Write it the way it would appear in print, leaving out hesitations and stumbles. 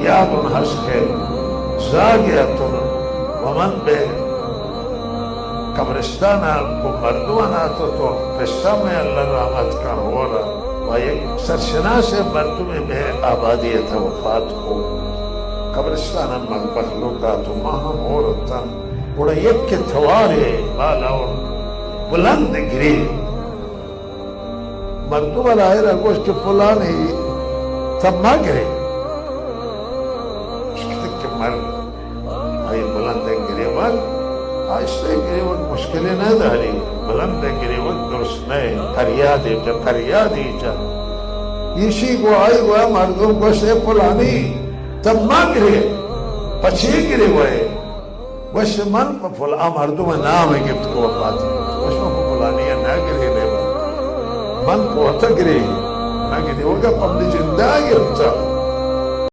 फरियाद हंस के ज़ागियतुन वमन बे कब्रिस्तान को मर्दुआना तो किस्सा में अल्लाह रहमत का हो रहा वह एक सरशना से मर्दुए में आबादियत वफात को कब्रिस्तान मखलूका तो महा मोरतन उड़ा एक के थवारे बाला और बुलंद गिरी मर्दू वाला है रगोश के फुलानी तब ना गिरे के मर्द आई बुलंद गिरे वक्त आहिस्ते गिरे वक्त मुश्किलें न दारी बुलंद गिरे वक्त दुरुस्त नहीं फरियादी जा इसी को आई हुआ मर्दों को से फुलानी तब ना गिरे पछी गिरे हुए वश मन पर फुला मर्दों में नाम है गिफ्ट को वफात वशों को फुलानी है ना गिरे मन को गिरे ना गिरे होगा पब्लिक जिंदा गिरता